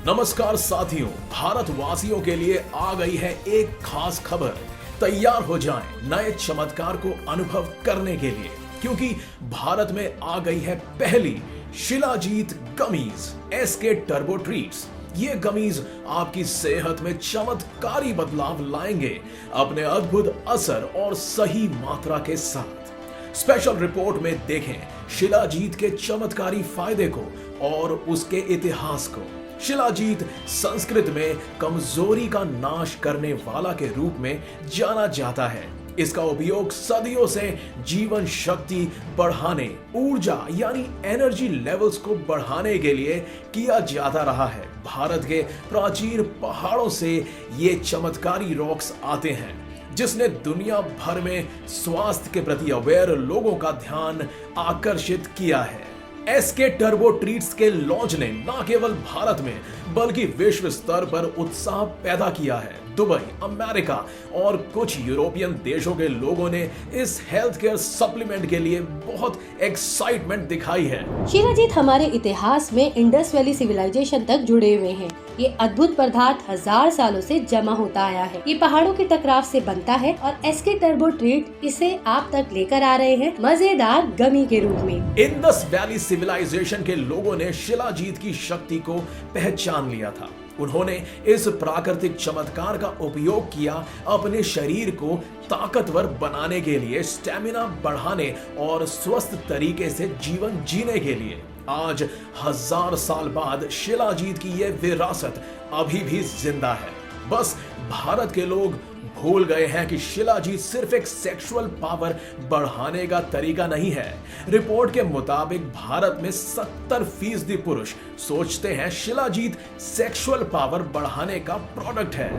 नमस्कार साथियों, भारतवासियों के लिए आ गई है एक खास खबर। तैयार हो जाएं नए चमत्कार को अनुभव करने के लिए, क्योंकि भारत में आ गई है पहली shilajit gummies SK turbo treats. ये गमीज आपकी सेहत में चमत्कारी बदलाव लाएंगे अपने अद्भुत असर और सही मात्रा के साथ। स्पेशल रिपोर्ट में देखें शिलाजीत के चमत्कारी फायदे को और उसके इतिहास को। शिलाजीत संस्कृत में कमजोरी का नाश करने वाला के रूप में जाना जाता है। इसका उपयोग सदियों से जीवन शक्ति बढ़ाने, ऊर्जा यानी एनर्जी लेवल्स को बढ़ाने के लिए किया जाता रहा है। भारत के प्राचीन पहाड़ों से ये चमत्कारी रॉक्स आते हैं, जिसने दुनिया भर में स्वास्थ्य के प्रति अवेयर लोगों का ध्यान आकर्षित किया है। एसके टर्बो ट्रीट्स के लॉन्च ने न केवल भारत में बल्कि विश्व स्तर पर उत्साह पैदा किया है। दुबई, अमेरिका और कुछ यूरोपियन देशों के लोगों ने इस हेल्थ केयर सप्लीमेंट के लिए बहुत एक्साइटमेंट दिखाई है। शिलाजीत हमारे इतिहास में इंडस वैली सिविलाइजेशन तक जुड़े हुए हैं। ये अद्भुत पदार्थ 1000 सालों से जमा होता आया है। ये पहाड़ों के टकराव से बनता है और एसके टर्बो ट्रीट इसे आप तक लेकर आ रहे हैं मजेदार गमी के रूप में। इंडस वैली सिविलाइजेशन के लोगों ने शिलाजीत की शक्ति को पहचान लिया था। उन्होंने इस प्राकृतिक चमत्कार का उपयोग किया अपने शरीर को ताकतवर बनाने के लिए, स्टेमिना बढ़ाने और स्वस्थ तरीके से जीवन जीने के लिए। आज 1000 साल बाद शिलाजीत की यह विरासत अभी भी जिंदा है। बस भारत के लोग भूल गए हैं कि शिलाजीत सिर्फ एक सेक्सुअल पावर बढ़ाने का तरीका नहीं है। रिपोर्ट के मुताबिक भारत में 70% पुरुष सोचते हैं शिलाजीत सेक्सुअल पावर बढ़ाने का प्रोडक्ट है।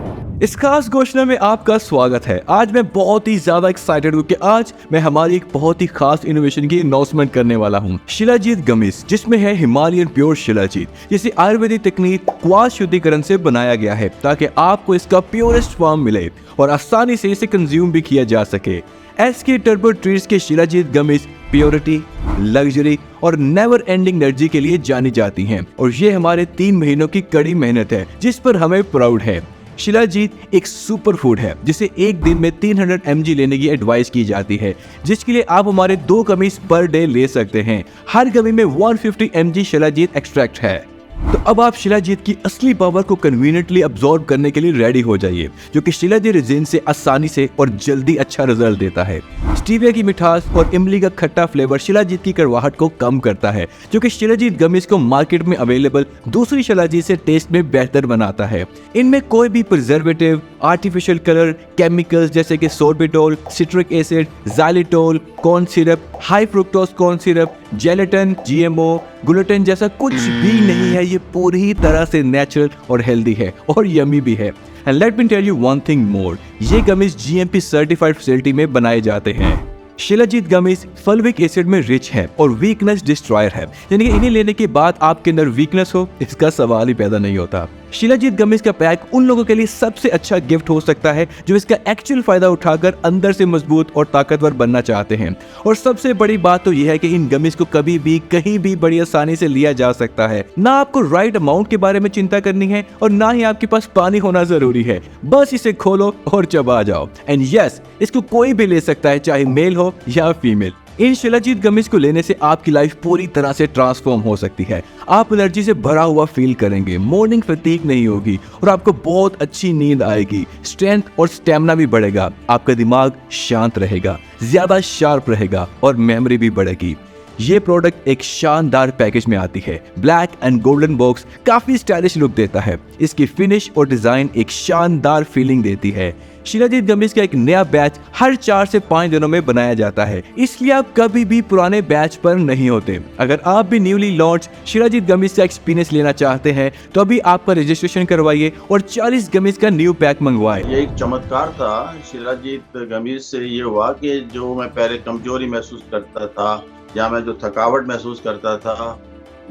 इस खास घोषणा में आपका स्वागत है। आज मैं बहुत ही ज्यादा एक्साइटेड हूँ कि आज मैं हमारी एक बहुत ही खास इनोवेशन की अनाउंसमेंट करने वाला हूँ। शिलाजीत गमीज, जिसमें है हिमालयन प्योर शिलाजीत, जिसे आयुर्वेदिक तकनीक क्वास शुद्धिकरण से बनाया गया है ताकि आपको इसका प्योरेस्ट फॉर्म मिले और आसानी से इसे कंज्यूम भी किया जा सके। एसके टर्बो ट्रीट्स के शिलाजीत गमीज प्योरिटी, लग्जरी और नेवर एंडिंग एनर्जी के लिए जानी जाती हैं और ये हमारे 3 महीनों की कड़ी मेहनत है, जिस पर हमें प्राउड है। शिलाजीत एक सुपर फूड है जिसे एक दिन में 300 mg लेने की एडवाइस की जाती है, जिसके लिए आप हमारे 2 गमीज पर डे ले सकते हैं। हर गमी में 150 mg शिलाजीत एक्सट्रैक्ट है। तो अब आप शिलाजीत की असली पावर को कन्वीनियंटली अब्सॉर्ब करने के लिए रेडी हो जाइए, जो कि शिलाजीत रेजिन से आसानी से और जल्दी अच्छा रिजल्ट देता है। स्टीविया की मिठास और इमली का खट्टा फ्लेवर शिलाजीत की कड़वाहट को कम करता है, जो कि शिलाजीत गमीज को मार्केट में अवेलेबल दूसरी शिलाजीत से टेस्ट में बेहतर बनाता है। इनमें कोई भी प्रिजर्वेटिव, आर्टिफिशियल कलर, केमिकल्स जैसे कि sorbitol, citric acid, xylitol, corn syrup, high fructose corn syrup, gelatin, GMO, gluten जैसा कुछ भी नहीं है। ये पूरी तरह से नेचुरल और हेल्दी है और यमी भी है। And let me tell you one thing more, ये गमीज जीएमपी सर्टिफाइड फैसिलिटी में बनाए जाते हैं। शिलाजीत गमीज फॉल्विक एसिड में रिच है और वीकनेस डिस्ट्रॉयर है, यानी कि इन्हें लेने के बाद आपके अंदर वीकनेस हो इसका सवाल ही पैदा नहीं होता। शिलाजीत गमीज का पैक उन लोगों के लिए सबसे अच्छा गिफ्ट हो सकता है जो इसका एक्चुअल फायदा उठाकर अंदर से मजबूत और ताकतवर बनना चाहते हैं। और सबसे बड़ी बात तो यह है कि इन गमीज को कभी भी कहीं भी बड़ी आसानी से लिया जा सकता है। ना आपको राइट अमाउंट के बारे में चिंता करनी है और ना ही आपके पास पानी होना जरूरी है। बस इसे खोलो और चबा जाओ। एंड यस, इसको कोई भी ले सकता है, चाहे मेल हो या फीमेल। इन शिलाजीत गमीज को लेने से आपकी लाइफ पूरी तरह से ट्रांसफॉर्म हो सकती है। आप एनर्जी से भरा हुआ फील करेंगे, मॉर्निंग फटीग नहीं होगी और आपको बहुत अच्छी नींद आएगी। स्ट्रेंथ और स्टेमिना भी बढ़ेगा, आपका दिमाग शांत रहेगा, ज्यादा शार्प रहेगा और मेमोरी भी बढ़ेगी। ये प्रोडक्ट एक शानदार पैकेज में आती है। ब्लैक एंड गोल्डन बॉक्स काफी स्टाइलिश लुक देता है। इसकी फिनिश और डिजाइन एक शानदार फीलिंग देती है। शिलाजीत गमीज का एक नया बैच हर 4 से 5 दिनों में बनाया जाता है, इसलिए आप कभी भी पुराने बैच पर नहीं होते। अगर आप भी न्यूली लॉन्च शिलाजीत गमीज का एक्सपीरियंस लेना चाहते हैं तो अभी आपका रजिस्ट्रेशन करवाइए और 40 गमीज का न्यू पैक मंगवाएं। ये एक चमत्कार था शिलाजीत गमीज से। ये हुआ कि जो मैं पहले कमजोरी महसूस करता था या मैं जो थकावट महसूस करता था,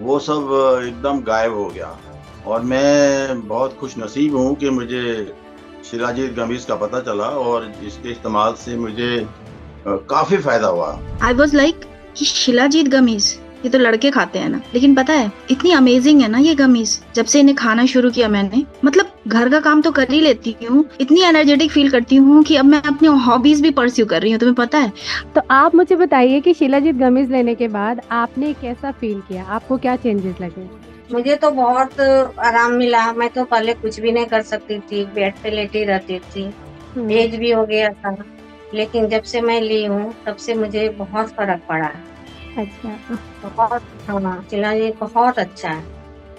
वो सब एकदम गायब हो गया और मैं बहुत खुश नसीब हूँ कि मुझे शिलाजीत गमीज का पता चला और इसके इस्तेमाल से मुझे काफी फायदा हुआ। I was like कि शिलाजीत गमीज ये तो लड़के खाते हैं ना। लेकिन पता है इतनी अमेजिंग है ना ये गमीज, जब से इन्हें खाना शुरू किया मैंने, मतलब घर का काम तो कर ही लेती हूँ, इतनी एनर्जेटिक फील करती हूँ कि अब मैं अपनी हॉबीज भी परस्यू कर रही हूँ, तुम्हें पता है। तो आप मुझे बताइए कि शिलाजीत गमीज लेने के बाद आपने कैसा फील किया, आपको क्या चेंजेस लगे? मुझे तो बहुत आराम मिला। मैं तो पहले कुछ भी नहीं कर सकती थी, बेड पे लेटी रहती थी, एज भी हो गया था, लेकिन जब से मैं ली हूँ तब से मुझे बहुत फर्क पड़ा है। अच्छा, बहुत, हाँ, शिलाजीत बहुत अच्छा है।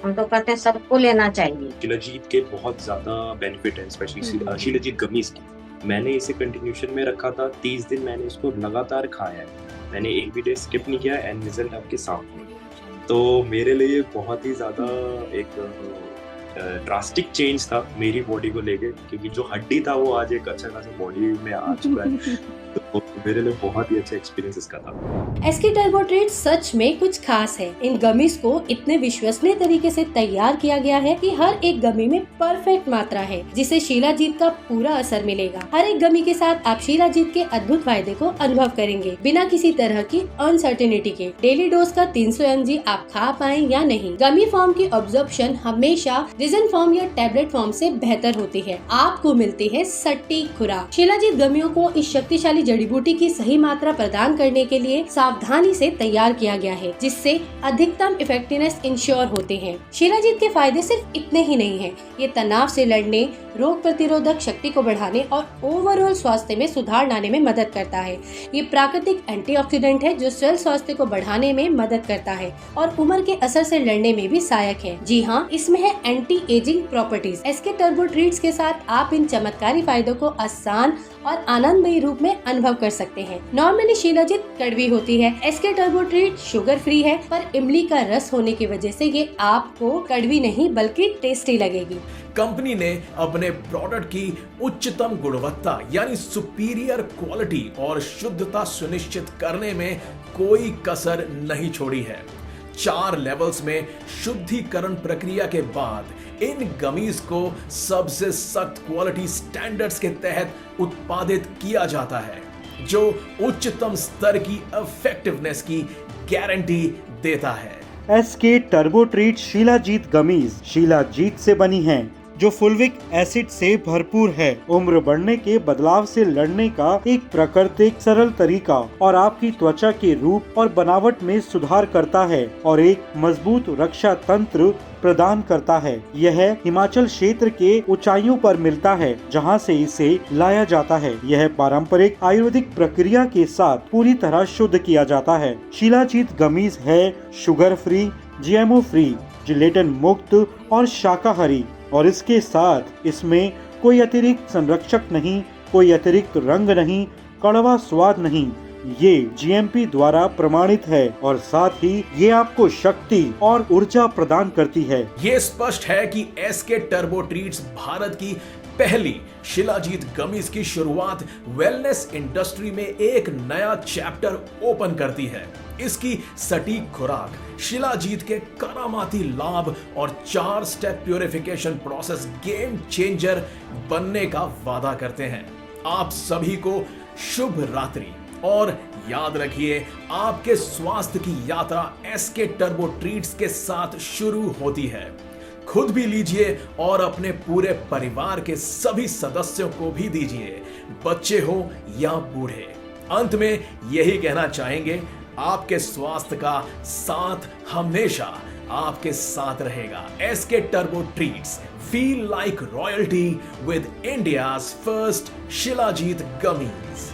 हम तो कहते हैं सबको लेना चाहिए। शिलाजीत के बहुत ज्यादा बेनिफिट है, स्पेशली शिलाजीत गमीज की। मैंने इसे कंटिन्यूशन में रखा था, 30 दिन मैंने इसको लगातार खाया है, मैंने एक भी डे स्किप नहीं किया, एंड रिजल्ट आपके सामने। तो मेरे लिए बहुत ही ज़्यादा एक ड्रास्टिक चेंज था मेरी बॉडी को लेके, क्योंकि जो हड्डी था वो आज एक अच्छा खासा बॉडी में आ चुका है। तो मेरे लिए बहुत ही अच्छा एक्सपीरियंस इसका था। एसके टर्बो ट्रीट सच में कुछ खास है। इन गमीज को इतने विश्वसनीय तरीके से तैयार किया गया है कि हर एक गमी में परफेक्ट मात्रा है, जिसे शिलाजीत का पूरा असर मिलेगा। हर एक गमी के साथ आप शिलाजीत के अद्भुत फायदे को अनुभव करेंगे, बिना किसी तरह की अनसर्टेनिटी के। डेली डोज का 300 mg आप खा पाए या नहीं, गमी फॉर्म की ऑब्जॉर्प्शन हमेशा रिजन फॉर्म या टैबलेट फॉर्म से बेहतर होती है। आपको मिलती है सटीक खुराक। शिलाजीत गमियों को इस शक्तिशाली जड़ी बूटी की सही मात्रा प्रदान करने के लिए सावधानी से तैयार किया गया है, जिससे अधिकतम इफेक्टिवनेस इंश्योर होते हैं। शिलाजीत के फायदे सिर्फ इतने ही नहीं हैं। ये तनाव से लड़ने, रोग प्रतिरोधक शक्ति को बढ़ाने और ओवरऑल स्वास्थ्य में सुधार लाने में मदद करता है। ये प्राकृतिक एंटीऑक्सीडेंट है जो सेल स्वास्थ्य को बढ़ाने में मदद करता है और उम्र के असर से लड़ने में भी सहायक है। जी हाँ, इसमें है anti ageing properties. SK turbo treats के साथ आप इन चमत्कारी फायदों को आसान और आनंदमयी रूप में अनुभव कर सकते हैं। नॉर्मली शिलाजीत कड़वी होती है, SK turbo treat sugar free है, पर इमली का रस होने की वजह से ये आपको कड़वी नहीं बल्कि टेस्टी लगेगी। कंपनी ने अपने प्रोडक्ट की उच्चतम गुणवत्ता यानी सुपीरियर क्वालिटी और शुद्धता सुनिश्चित करने में कोई कसर नहीं छोड़ी है। 4 लेवल्स में शुद्धिकरण प्रक्रिया के बाद इन गमीज को सबसे सख्त क्वालिटी स्टैंडर्ड्स के तहत उत्पादित किया जाता है, जो उच्चतम स्तर की इफेक्टिवनेस की गारंटी देता है। SK turbo treat shilajit gummies shilajit से बनी हैं, जो फुलविक एसिड से भरपूर है। उम्र बढ़ने के बदलाव से लड़ने का एक प्राकृतिक सरल तरीका और आपकी त्वचा के रूप और बनावट में सुधार करता है और एक मजबूत रक्षा तंत्र प्रदान करता है। यह हिमाचल क्षेत्र के ऊंचाइयों पर मिलता है, जहां से इसे लाया जाता है। यह पारंपरिक आयुर्वेदिक प्रक्रिया के साथ पूरी तरह शुद्ध किया जाता है। शिलाजीत गमीज है sugar free, GMO free, gelatin मुक्त और शाकाहारी, और इसके साथ इसमें कोई अतिरिक्त संरक्षक नहीं, कोई अतिरिक्त रंग नहीं, कड़वा स्वाद नहीं। ये जीएमपी द्वारा प्रमाणित है और साथ ही ये आपको शक्ति और ऊर्जा प्रदान करती है। ये स्पष्ट है कि एसके टर्बो ट्रीट्स भारत की पहली शिलाजीत गमीज की शुरुआत वेलनेस इंडस्ट्री में एक नया चैप्टर ओपन करती है। इसकी सटीक खुराक, शिलाजीत के करामाती लाभ और 4 step purification process game changer बनने का वादा करते हैं। आप सभी को शुभ रात्रि, और याद रखिए, आपके स्वास्थ्य की यात्रा एसके टर्बो ट्रीट्स के साथ शुरू होती है। खुद भी लीजिए और अपने पूरे परिवार के सभी सदस्यों को भी दीजिए, बच्चे हो या बूढ़े। अंत में यही कहना चाहेंगे, आपके स्वास्थ्य का साथ हमेशा आपके साथ रहेगा। SK turbo treats, feel like royalty with India's first shilajit gummies.